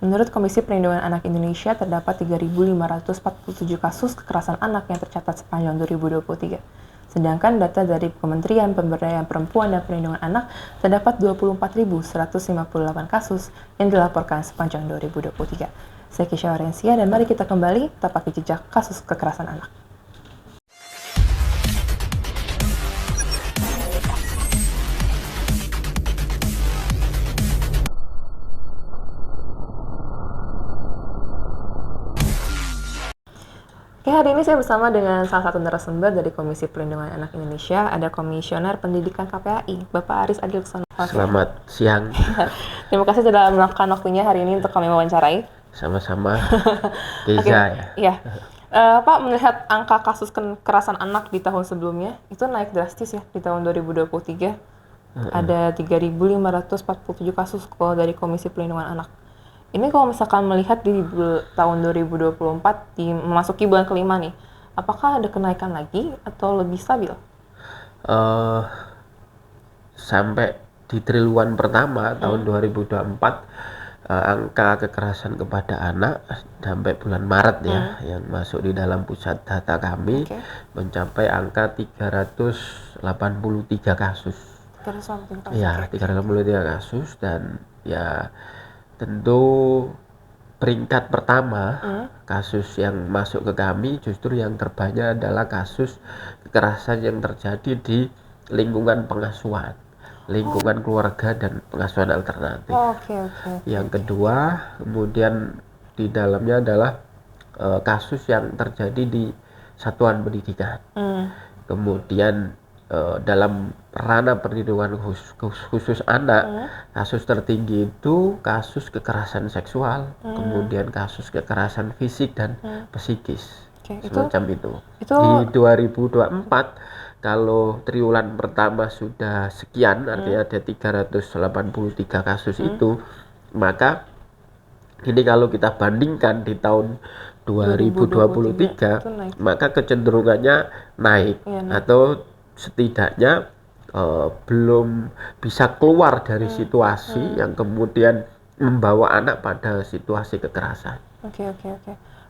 Menurut Komisi Perlindungan Anak Indonesia, terdapat 3.547 kasus kekerasan anak yang tercatat sepanjang 2023. Sedangkan data dari Kementerian Pemberdayaan Perempuan dan Perlindungan Anak, terdapat 24.158 kasus yang dilaporkan sepanjang 2023. Saya Kisha Orensia, dan mari kita kembali tapaki jejak kasus kekerasan anak. Oke, hari ini saya bersama dengan salah satu narasumber dari Komisi Perlindungan Anak Indonesia, ada Komisioner Pendidikan KPAI, Bapak Aris Adilsono. Selamat siang. Terima kasih sudah meluangkan waktunya hari ini untuk kami wawancarai. Sama-sama. Keza ya. Pak, melihat angka kasus kekerasan anak di tahun sebelumnya, itu naik drastis ya di tahun 2023. Ada 3.547 kasus kalau dari Komisi Perlindungan Anak. Ini kalau misalkan melihat di tahun 2024, memasuki bulan kelima nih, apakah ada kenaikan lagi atau lebih stabil? Sampai di triwulan pertama tahun 2024, angka kekerasan kepada anak sampai bulan Maret yang masuk di dalam pusat data kami mencapai angka 383 kasus. 383 kasus. Ya, 383 kasus, dan ya tentu peringkat pertama kasus yang masuk ke kami justru yang terbanyak adalah kasus kekerasan yang terjadi di lingkungan pengasuhan, lingkungan keluarga dan pengasuhan alternatif. Yang kedua, kemudian di dalamnya adalah kasus yang terjadi di satuan pendidikan. Kemudian dalam ranah perlindungan khusus anak, kasus tertinggi itu kasus kekerasan seksual, kemudian kasus kekerasan fisik dan psikis, semacam itu. Di 2024, kalau triwulan pertama sudah sekian, artinya ada 383 kasus itu, maka ini kalau kita bandingkan di tahun 2023, maka kecenderungannya naik, atau setidaknya belum bisa keluar dari situasi yang kemudian membawa anak pada situasi kekerasan. Oke.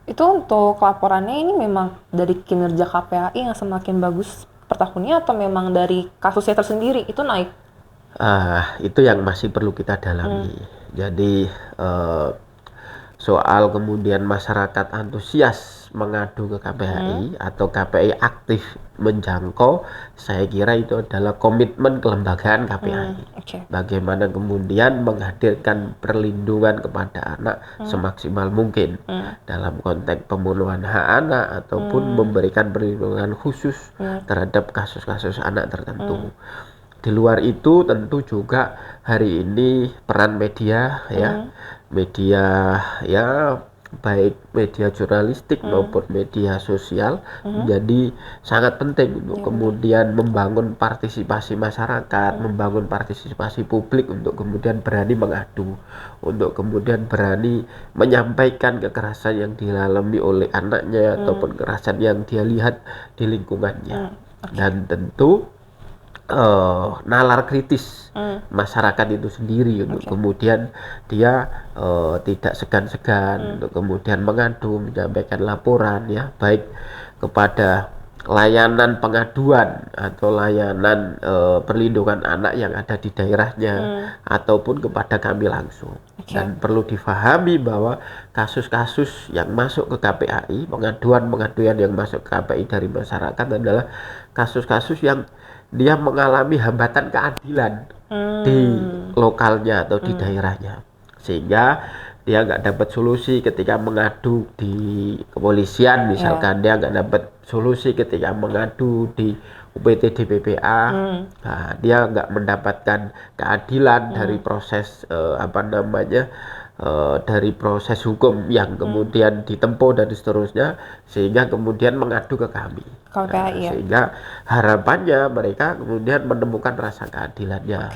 Itu untuk laporannya ini memang dari kinerja KPAI yang semakin bagus per tahunnya, atau memang dari kasusnya tersendiri itu naik? Itu yang masih perlu kita dalami. Jadi soal kemudian masyarakat antusias mengadu ke KPAI atau KPAI aktif menjangkau, saya kira itu adalah komitmen kelembagaan KPAI. Bagaimana kemudian menghadirkan perlindungan kepada anak semaksimal mungkin dalam konteks pemenuhan hak anak ataupun memberikan perlindungan khusus terhadap kasus-kasus anak tertentu. Di luar itu tentu juga hari ini peran media media baik media jurnalistik maupun media sosial menjadi sangat penting untuk kemudian membangun partisipasi masyarakat, membangun partisipasi publik untuk kemudian berani mengadu, untuk kemudian berani menyampaikan kekerasan yang dialami oleh anaknya ataupun kekerasan yang dia lihat di lingkungannya. Dan tentu nalar kritis masyarakat itu sendiri untuk kemudian dia tidak segan-segan untuk kemudian mengadu, menyampaikan laporan baik kepada layanan pengaduan atau layanan perlindungan anak yang ada di daerahnya ataupun kepada kami langsung. Dan perlu difahami bahwa kasus-kasus yang masuk ke KPAI, pengaduan yang masuk ke KPAI dari masyarakat adalah kasus-kasus yang dia mengalami hambatan keadilan di lokalnya atau di daerahnya, sehingga dia nggak dapat solusi ketika mengadu di kepolisian, misalkan dia nggak dapat solusi ketika mengadu di UPT DPPA, dia nggak mendapatkan keadilan dari proses dari proses hukum yang kemudian ditempuh dan seterusnya, sehingga kemudian mengadu ke kami. Sehingga harapannya mereka kemudian menemukan rasa keadilannya.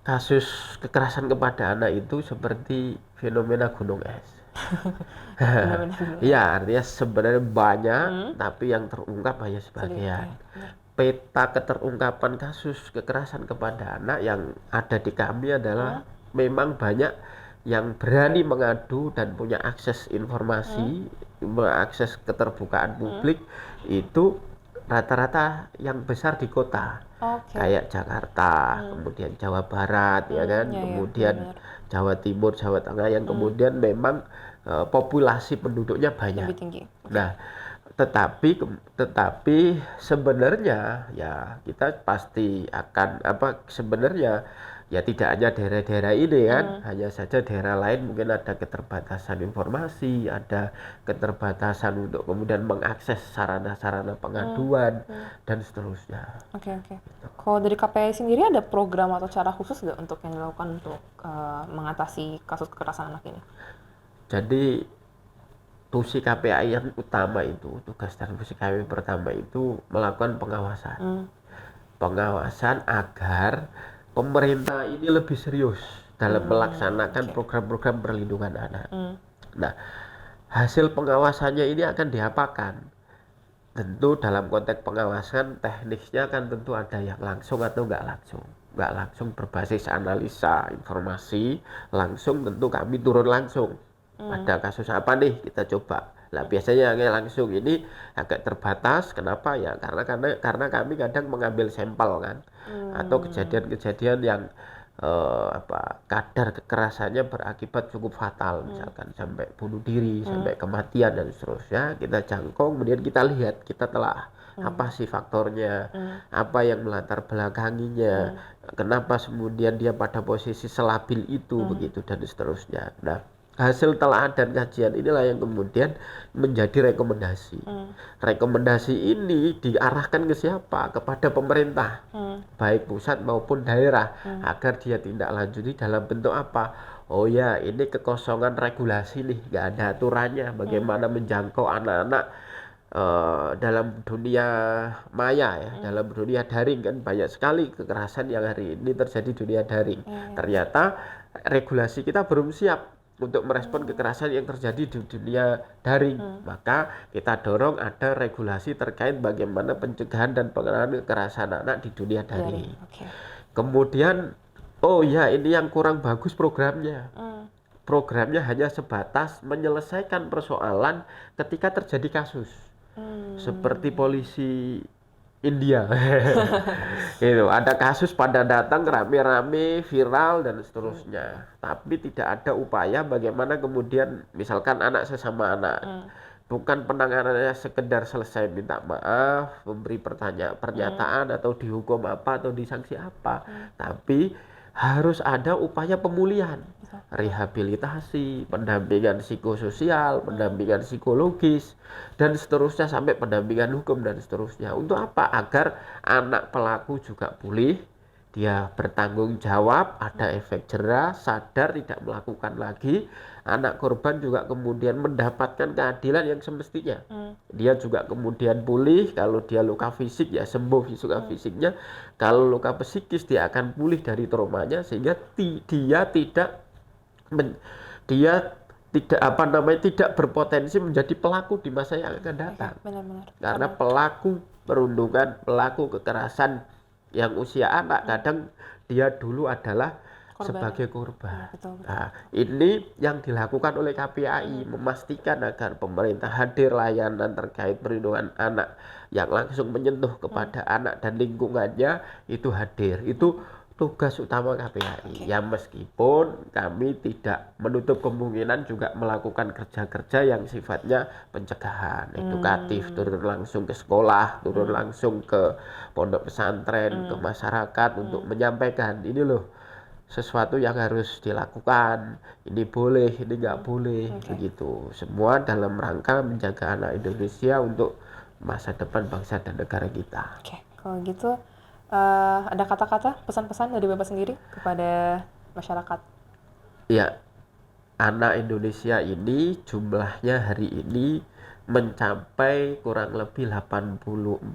Kasus kekerasan kepada anak itu seperti fenomena gunung es. Iya, artinya sebenarnya banyak, tapi yang terungkap hanya sebagian. Peta keterungkapan kasus kekerasan kepada anak yang ada di kami adalah memang banyak yang berani mengadu dan punya akses informasi, mengakses keterbukaan publik itu rata-rata yang besar di kota. Kayak Jakarta, kemudian Jawa Barat, ya kan, kemudian Jawa Timur, Jawa Tengah yang kemudian memang populasi penduduknya banyak. Lebih tinggi. Nah, tetapi sebenarnya ya kita pasti akan sebenarnya ya tidak hanya daerah-daerah ini kan, hanya saja daerah lain mungkin ada keterbatasan informasi, ada keterbatasan untuk kemudian mengakses sarana-sarana pengaduan dan seterusnya. Oke. Kalau dari KPI sendiri ada program atau cara khusus nggak untuk yang dilakukan untuk mengatasi kasus kekerasan anak ini? Jadi tugas KPI yang utama itu, tugas dan fungsi KPI pertama itu melakukan pengawasan. Pengawasan agar pemerintah ini lebih serius dalam melaksanakan program-program perlindungan anak. Nah, hasil pengawasannya ini akan diapakan? Tentu dalam konteks pengawasan teknisnya kan tentu ada yang langsung atau nggak langsung berbasis analisa informasi langsung, tentu kami turun langsung. Ada kasus apa nih kita coba. Lah biasanya yang langsung ini agak terbatas. Kenapa ya? Karena kami kadang mengambil sampel kan, atau kejadian-kejadian yang kadar kekerasannya berakibat cukup fatal, misalkan sampai bunuh diri, sampai kematian dan seterusnya. Kita jangkau, kemudian kita lihat, kita telah apa sih faktornya, apa yang melatar belakanginya, kenapa kemudian dia pada posisi selabil itu, begitu dan seterusnya. Nah, hasil telaah dan kajian inilah yang kemudian menjadi rekomendasi. Rekomendasi ini diarahkan ke siapa? Kepada pemerintah, baik pusat maupun daerah, agar dia tindak lanjuti dalam bentuk apa? Oh ya, ini kekosongan regulasi nih, nggak ada aturannya. Bagaimana menjangkau anak-anak dalam dunia maya ya, dalam dunia daring kan banyak sekali kekerasan yang hari ini terjadi di dunia daring. Ternyata regulasi kita belum siap untuk merespon kekerasan yang terjadi di dunia daring. Maka kita dorong ada regulasi terkait bagaimana pencegahan dan penanganan kekerasan anak di dunia daring. Kemudian, oh ya, ini yang kurang bagus programnya. Programnya hanya sebatas menyelesaikan persoalan ketika terjadi kasus. Seperti polisi India. Gitu. Ada kasus pada datang rame-rame, viral dan seterusnya. Tapi tidak ada upaya bagaimana kemudian misalkan anak sesama anak. Bukan penanganannya sekedar selesai minta maaf, memberi pernyataan atau dihukum apa atau disanksi apa. Tapi harus ada upaya pemulihan, rehabilitasi, pendampingan psikososial, pendampingan psikologis, dan seterusnya sampai pendampingan hukum dan seterusnya. Untuk apa? Agar anak pelaku juga pulih, dia bertanggung jawab, ada efek jera, sadar tidak melakukan lagi. Anak korban juga kemudian mendapatkan keadilan yang semestinya. Dia juga kemudian pulih. Kalau dia luka fisik ya sembuh fisiknya. Kalau luka psikis dia akan pulih dari traumanya, sehingga dia tidak tidak berpotensi menjadi pelaku di masa yang akan datang. Karena pelaku perundungan, pelaku kekerasan yang usia anak kadang dia dulu adalah sebagai korban. Nah, ini yang dilakukan oleh KPAI, memastikan agar pemerintah hadir layanan terkait perlindungan anak yang langsung menyentuh kepada anak dan lingkungannya itu hadir. Itu tugas utama KPAI. Ya meskipun kami tidak menutup kemungkinan juga melakukan kerja-kerja yang sifatnya pencegahan, edukatif, turun langsung ke sekolah, turun langsung ke pondok pesantren, ke masyarakat untuk menyampaikan ini loh sesuatu yang harus dilakukan, ini boleh, ini nggak boleh, begitu. Semua dalam rangka menjaga anak Indonesia untuk masa depan bangsa dan negara kita. Kalau gitu ada kata-kata pesan-pesan dari Bapak sendiri kepada masyarakat? Ya, anak Indonesia ini jumlahnya hari ini mencapai kurang lebih 84,6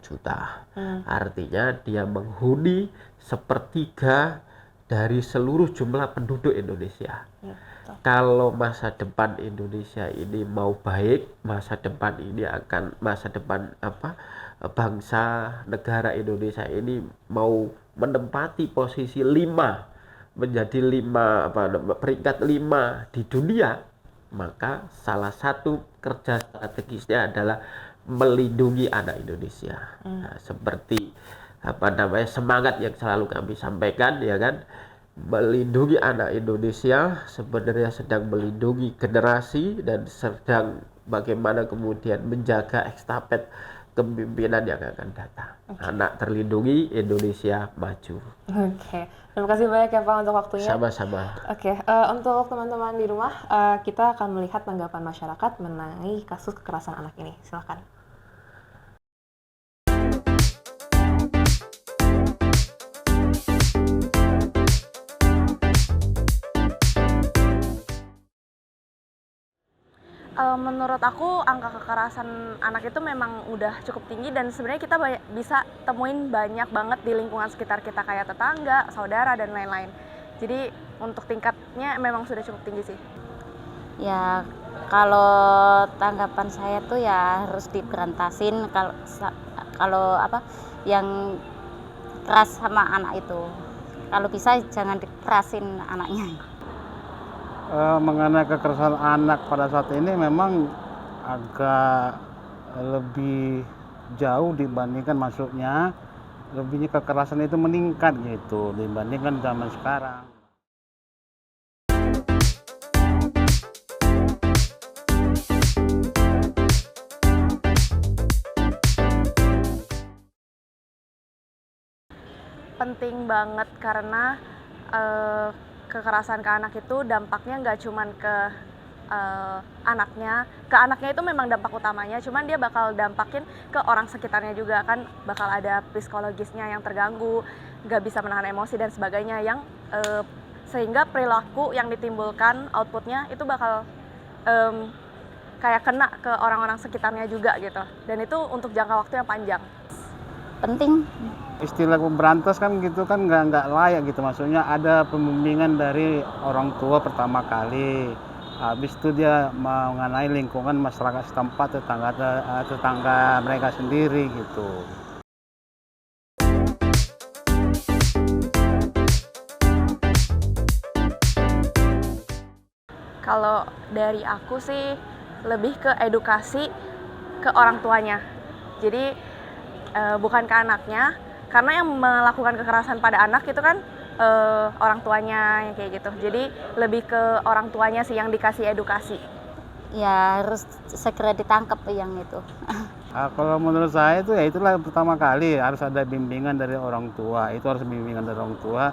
juta. Artinya dia menghuni sepertiga dari seluruh jumlah penduduk Indonesia. Kalau masa depan Indonesia ini mau baik, masa depan bangsa negara Indonesia ini mau menempati posisi 5 menjadi peringkat 5 di dunia, maka salah satu kerja strategisnya adalah melindungi anak Indonesia. Nah, seperti semangat yang selalu kami sampaikan, ya kan, melindungi anak Indonesia sebenarnya sedang melindungi generasi dan sedang bagaimana kemudian menjaga estafet kepemimpinan yang akan datang. Anak terlindungi, Indonesia maju. Terima kasih banyak ya Pak untuk waktunya. Sama-sama. Untuk teman-teman di rumah, kita akan melihat tanggapan masyarakat mengenai kasus kekerasan anak ini. Silakan. Menurut aku angka kekerasan anak itu memang udah cukup tinggi dan sebenarnya kita bisa temuin banyak banget di lingkungan sekitar kita kayak tetangga, saudara dan lain-lain. Jadi untuk tingkatnya memang sudah cukup tinggi sih. Ya kalau tanggapan saya tuh ya harus diberantasin kalau yang keras sama anak itu. Kalau bisa jangan dikerasin anaknya. Mengenai kekerasan anak pada saat ini memang agak lebih jauh dibandingkan masuknya, lebihnya kekerasan itu meningkat gitu dibandingkan zaman sekarang. Penting banget karena kekerasan ke anak itu dampaknya nggak cuman ke anaknya itu memang dampak utamanya, cuman dia bakal dampakin ke orang sekitarnya juga kan, bakal ada psikologisnya yang terganggu, nggak bisa menahan emosi dan sebagainya yang sehingga perilaku yang ditimbulkan outputnya itu bakal kayak kena ke orang-orang sekitarnya juga gitu, dan itu untuk jangka waktu yang panjang. Penting. Istilah berantas kan gitu kan nggak layak gitu, maksudnya ada pembimbingan dari orang tua pertama kali, habis itu dia mengenai lingkungan masyarakat setempat, tetangga mereka sendiri gitu. Kalau dari aku sih lebih ke edukasi ke orang tuanya, jadi bukan ke anaknya. Karena yang melakukan kekerasan pada anak itu kan orang tuanya yang kayak gitu. Jadi lebih ke orang tuanya sih yang dikasih edukasi. Ya harus segera ditangkap yang itu. Kalau menurut saya itu ya itulah pertama kali harus ada bimbingan dari orang tua. Itu harus bimbingan dari orang tua.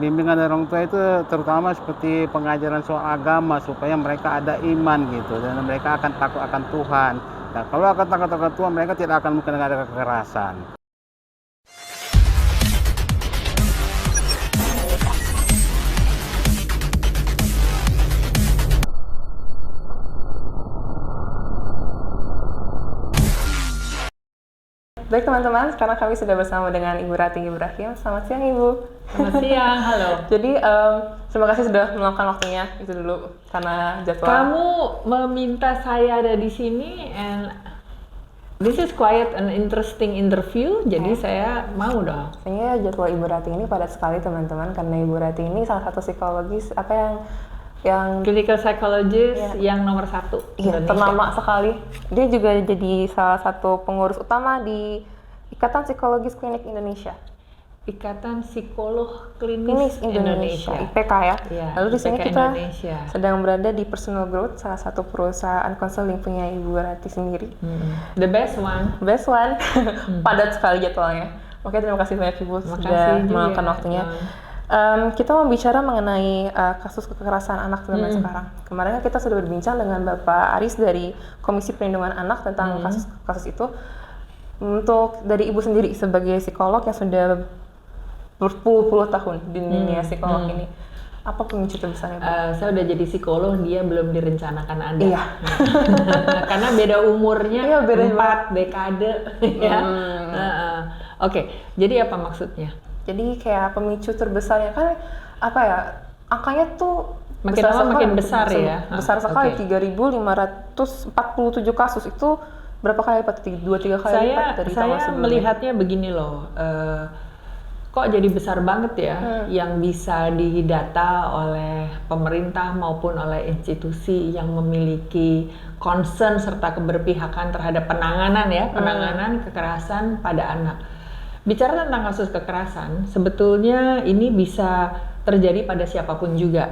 Bimbingan dari orang tua itu terutama seperti pengajaran soal agama supaya mereka ada iman gitu dan mereka akan takut akan Tuhan. Nah, kalau akan takut akan Tuhan mereka tidak akan mungkin ada kekerasan. Baik teman-teman, sekarang kami sudah bersama dengan Ibu Ratih Ibrahim. Selamat siang Ibu. Selamat siang, halo. Jadi terima kasih sudah meluangkan waktunya, itu dulu karena jadwal. Kamu meminta saya ada di sini, and this is quite an interesting interview, jadi saya mau dong. Saya jadwal Ibu Ratih ini padat sekali teman-teman, karena Ibu Ratih ini salah satu psikologis yang clinical psychologist yang nomor 1 Indonesia. Ternama sekali. Dia juga jadi salah satu pengurus utama di Ikatan Psikologis Klinik Indonesia. Ikatan Psikolog Klinis Indonesia. IPK ya. Lalu di sini kita Indonesia sedang berada di Personal Growth, salah satu perusahaan konseling punya Ibu Ratih sendiri. The best one. Padat sekali jadwalnya. Oke, terima kasih banyak Ibu sudah meluangkan waktunya. Kita mau bicara mengenai kasus kekerasan anak zaman sekarang. Kemarin kita sudah berbincang dengan Bapak Aris dari Komisi Perlindungan Anak tentang kasus itu. Untuk dari Ibu sendiri sebagai psikolog yang sudah berpuluh-puluh tahun di dunia psikolog ini, apa pemicu terbesarnya, Bu? Saya udah jadi psikolog, dia belum direncanakan ada. Iya. Karena beda umurnya, iya, beda 4 dekade. Ya. Oke, jadi apa maksudnya? Jadi kayak pemicu terbesarnya kan apa ya, angkanya tuh makin lama makin besar ya. Besar sekali, 3.547 kasus itu berapa kali lipat? 2-3 kali lipat dari tahun sebelumnya. Saya melihatnya begini loh, kok jadi besar banget ya yang bisa didata oleh pemerintah maupun oleh institusi yang memiliki concern serta keberpihakan terhadap penanganan kekerasan pada anak. Bicara tentang kasus kekerasan, sebetulnya ini bisa terjadi pada siapapun juga,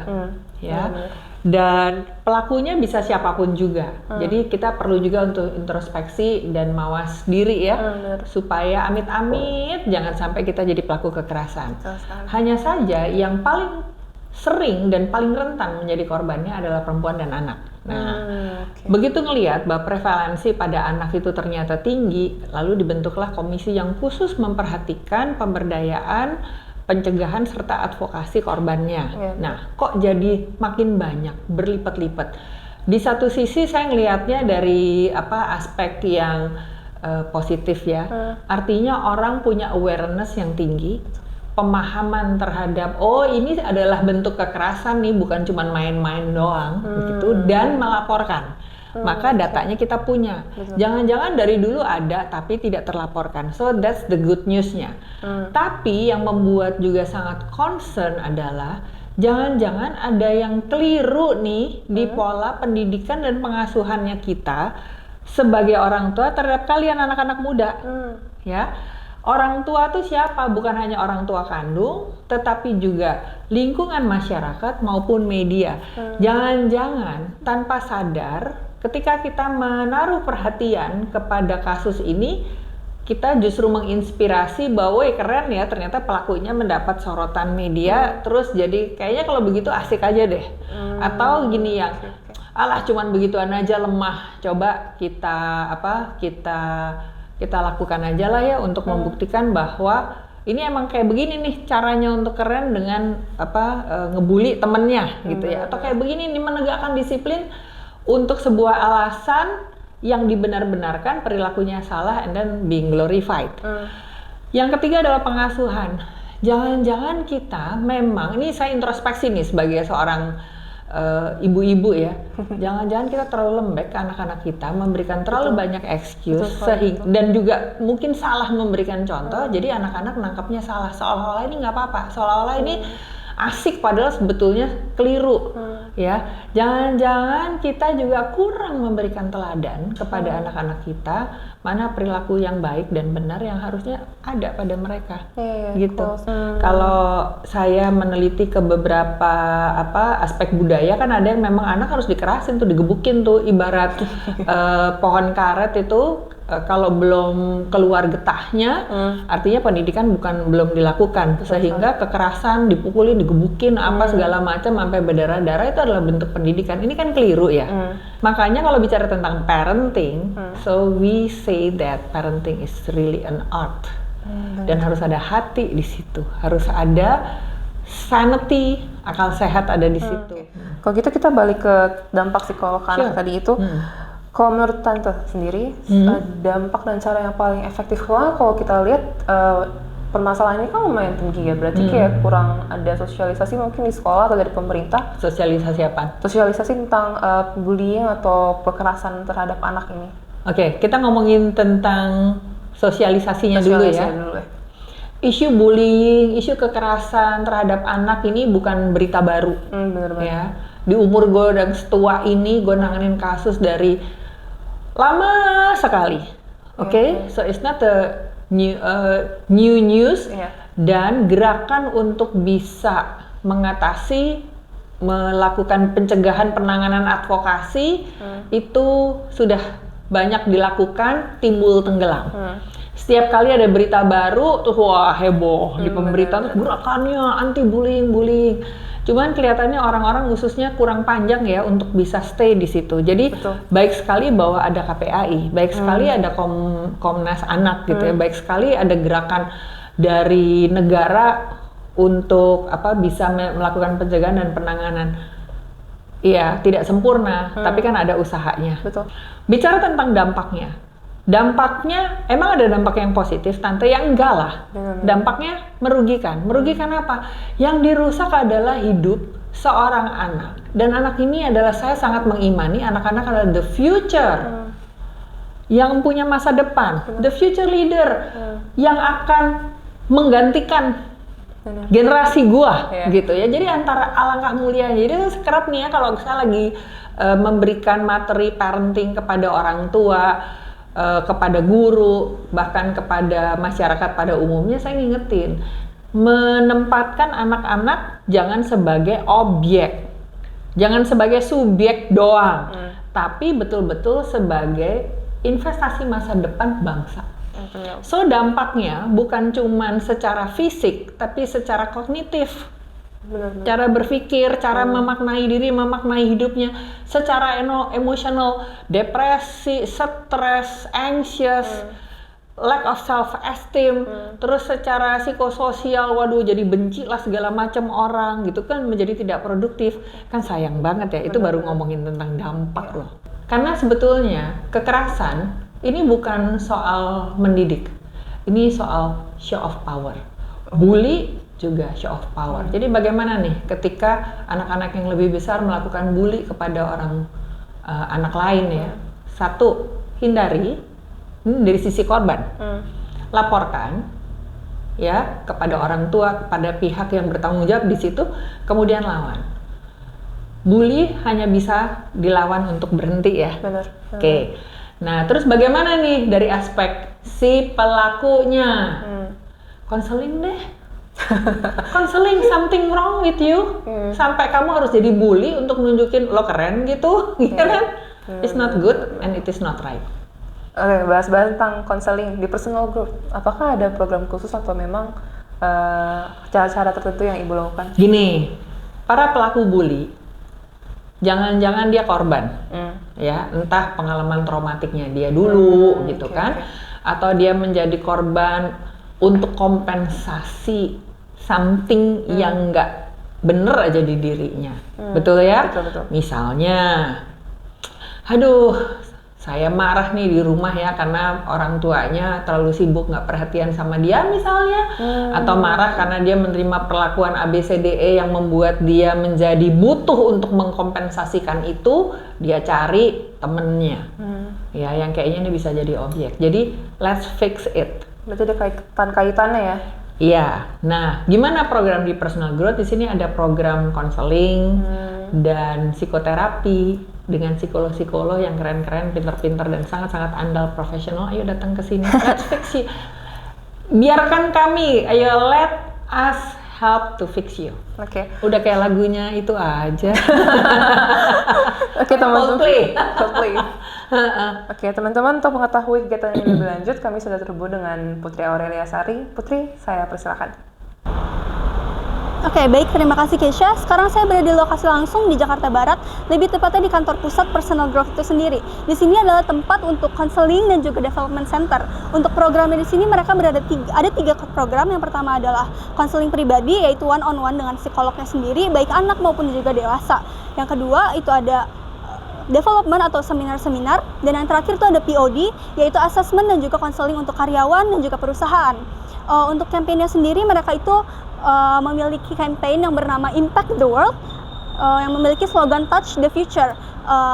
ya. Dan pelakunya bisa siapapun juga. Jadi kita perlu juga untuk introspeksi dan mawas diri ya, supaya amit-amit jangan sampai kita jadi pelaku kekerasan. Hanya saja yang paling sering dan paling rentan menjadi korbannya adalah perempuan dan anak. Nah, begitu ngelihat bahwa prevalensi pada anak itu ternyata tinggi, lalu dibentuklah komisi yang khusus memperhatikan pemberdayaan, pencegahan serta advokasi korbannya. Nah, kok jadi makin banyak, berlipat-lipat. Di satu sisi saya ngelihatnya dari aspek yang positif ya. Artinya orang punya awareness yang tinggi, pemahaman terhadap ini adalah bentuk kekerasan nih, bukan cuma main-main doang begitu, dan melaporkan. Maka datanya kita punya. Jangan-jangan dari dulu ada tapi tidak terlaporkan. So that's the good news-nya. Tapi yang membuat juga sangat concern adalah jangan-jangan ada yang keliru nih di pola pendidikan dan pengasuhannya kita sebagai orang tua terhadap kalian anak-anak muda. Ya. Orang tua tuh siapa? Bukan hanya orang tua kandung, tetapi juga lingkungan masyarakat maupun media. Jangan-jangan tanpa sadar, ketika kita menaruh perhatian kepada kasus ini, kita justru menginspirasi bahwa keren ya, ternyata pelakunya mendapat sorotan media, terus jadi kayaknya kalau begitu asik aja deh. Atau gini yang, alah cuman begituan aja lemah, coba kita lakukan aja lah ya untuk membuktikan bahwa ini emang kayak begini nih caranya untuk keren dengan ngebully temennya gitu ya, atau kayak begini nih menegakkan disiplin untuk sebuah alasan yang dibenar-benarkan perilakunya salah and then being glorified. Yang ketiga adalah pengasuhan. Jangan-jangan kita memang, ini saya introspeksi nih sebagai seorang ibu-ibu ya, jangan-jangan kita terlalu lembek ke anak-anak kita, memberikan terlalu banyak excuse dan juga mungkin salah memberikan contoh, jadi anak-anak nangkapnya salah, seolah-olah ini nggak apa-apa, seolah-olah ini asik padahal sebetulnya keliru. Ya, jangan-jangan kita juga kurang memberikan teladan kepada anak-anak kita mana perilaku yang baik dan benar yang harusnya ada pada mereka. Gitu. Kalau saya meneliti ke beberapa aspek budaya, kan ada yang memang anak harus dikerasin tuh, digebukin tuh, ibarat pohon karet itu kalau belum keluar getahnya, artinya pendidikan belum dilakukan, sehingga kekerasan, dipukulin, digebukin, segala macam sampai berdarah-darah itu adalah bentuk pendidikan. Ini kan keliru ya. Makanya kalau bicara tentang parenting, so we say that parenting is really an art, dan harus ada hati di situ, harus ada sanity, akal sehat ada di situ. Kalau gitu kita balik ke dampak psikolog anak tadi itu. Kalau menurut Tante sendiri, dampak dan cara yang paling efektif kalau kita lihat permasalahan ini kan lumayan tinggi ya, berarti kayak kurang ada sosialisasi mungkin di sekolah atau dari pemerintah. Sosialisasi apa? Sosialisasi tentang bullying atau kekerasan terhadap anak ini. Oke, kita ngomongin tentang sosialisasinya dulu ya. Isu bullying, isu kekerasan terhadap anak ini bukan berita baru. Bener banget. Ya. Di umur gue dan setua ini, gue nanganin kasus dari lama sekali. So it's not a new news. Dan gerakan untuk bisa mengatasi, melakukan pencegahan, penanganan, advokasi itu sudah banyak dilakukan, timbul tenggelam. Setiap kali ada berita baru, tuh wah heboh di pemberitaan, gerakannya anti bullying. Cuman kelihatannya orang-orang khususnya kurang panjang ya untuk bisa stay di situ. Jadi baik sekali bahwa ada KPAI, baik sekali ada Komnas Anak gitu ya, baik sekali ada gerakan dari negara untuk bisa melakukan pencegahan dan penanganan. Iya, tidak sempurna, tapi kan ada usahanya. Bicara tentang dampaknya emang ada dampak yang positif, Tante, yang enggak lah. Dampaknya merugikan. Merugikan apa? Yang dirusak adalah hidup seorang anak. Dan anak ini adalah, saya sangat mengimani anak-anak adalah the future. Yang punya masa depan, the future leader yang akan menggantikan generasi gua Iya. gitu ya. Jadi antara alangkah mulia. Jadi itu kerap nih ya kalau saya lagi memberikan materi parenting kepada orang tua, kepada guru, bahkan kepada masyarakat pada umumnya, saya ngingetin menempatkan anak-anak jangan sebagai objek, jangan sebagai subjek doang, tapi betul-betul sebagai investasi masa depan bangsa. So dampaknya bukan cuman secara fisik, tapi secara kognitif. Benar-benar. Cara berpikir, cara memaknai diri, memaknai hidupnya, secara emosional, depresi, stres, anxious, lack of self esteem, terus secara psikososial, waduh jadi benci lah segala macam orang gitu kan, menjadi tidak produktif. Kan sayang banget ya, itu baru ngomongin tentang dampak loh. Karena sebetulnya kekerasan ini bukan soal mendidik, ini soal show of power. Bully juga show of power. Jadi bagaimana nih ketika anak-anak yang lebih besar melakukan bully kepada orang anak lain ya. Satu, hindari dari sisi korban. Laporkan ya kepada orang tua, kepada pihak yang bertanggung jawab di situ, kemudian lawan. Bully hanya bisa dilawan untuk berhenti ya. Benar. Oke. Nah, terus bagaimana nih dari aspek si pelakunya? Konseling deh. Konseling something wrong with you. Sampai kamu harus jadi bully untuk nunjukin lo keren gitu, gitu kan? It's not good and it is not right. Oke, bahas-bahas tentang konseling di personal growth. Apakah ada program khusus atau memang cara-cara tertentu yang Ibu lakukan? Gini, para pelaku bully, jangan-jangan dia korban, ya, entah pengalaman traumatiknya dia dulu, gitu kan, atau dia menjadi korban untuk kompensasi something yang nggak bener aja di dirinya, betul ya? Betul. Misalnya, aduh, saya marah nih di rumah ya karena orang tuanya terlalu sibuk nggak perhatian sama dia misalnya, atau marah karena dia menerima perlakuan ABCDE yang membuat dia menjadi butuh untuk mengkompensasikan itu, dia cari temennya, ya yang kayaknya ini bisa jadi objek. Jadi let's fix it. Berarti ada kaitannya ya? Iya. Nah, gimana program di personal growth? Di sini ada program konseling dan psikoterapi dengan psikolog-psikolog yang keren-keren, pintar-pintar dan sangat-sangat andal profesional. Ayo datang ke sini. Let's fix you. Biarkan kami. Ayo let us help to fix you. Oke. Udah kayak lagunya itu aja. Oke, teman-teman. Coldplay. Oke, teman-teman, untuk mengetahui kegiatan yang lebih lanjut, kami sudah terhubung dengan Putri Aurelia Sari. Putri, saya persilakan. Oke, baik. Terima kasih, Keisha. Sekarang saya berada di lokasi langsung di Jakarta Barat, lebih tepatnya di kantor pusat Personal Growth itu sendiri. Di sini adalah tempat untuk counseling dan juga development center. Untuk programnya di sini mereka ada tiga program. Yang pertama adalah counseling pribadi, yaitu one-on-one dengan psikolognya sendiri, baik anak maupun juga dewasa. Yang kedua itu ada development atau seminar-seminar, dan yang terakhir itu ada POD, yaitu assessment dan juga counseling untuk karyawan dan juga perusahaan. Untuk kampanye sendiri mereka itu memiliki campaign yang bernama Impact the World, yang memiliki slogan Touch the Future.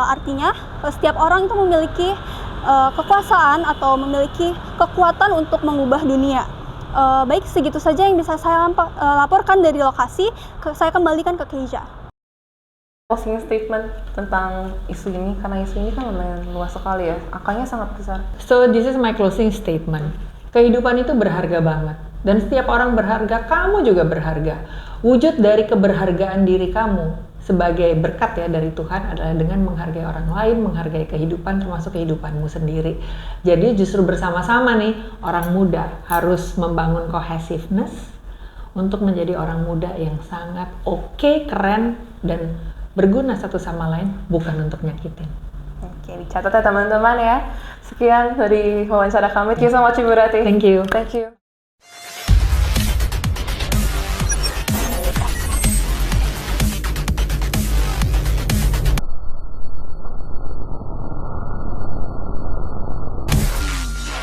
Artinya setiap orang itu memiliki kekuasaan atau memiliki kekuatan untuk mengubah dunia. Baik, segitu saja yang bisa saya laporkan dari lokasi. Saya kembalikan ke Keisha. Closing statement tentang isu ini, karena isu ini kan lumayan luas sekali ya, angkanya sangat besar. So this is my closing statement. Kehidupan itu berharga banget, dan setiap orang berharga, kamu juga berharga. Wujud dari keberhargaan diri kamu sebagai berkat ya dari Tuhan adalah dengan menghargai orang lain, menghargai kehidupan termasuk kehidupanmu sendiri. Jadi justru bersama-sama nih orang muda harus membangun cohesiveness untuk menjadi orang muda yang sangat oke, keren, dan berguna satu sama lain, bukan untuk nyakitin. Oke, dicatat ya teman-teman ya. Sekian dari wawancara kami. Thank you so much, Ibu Rati. Thank you. Thank you.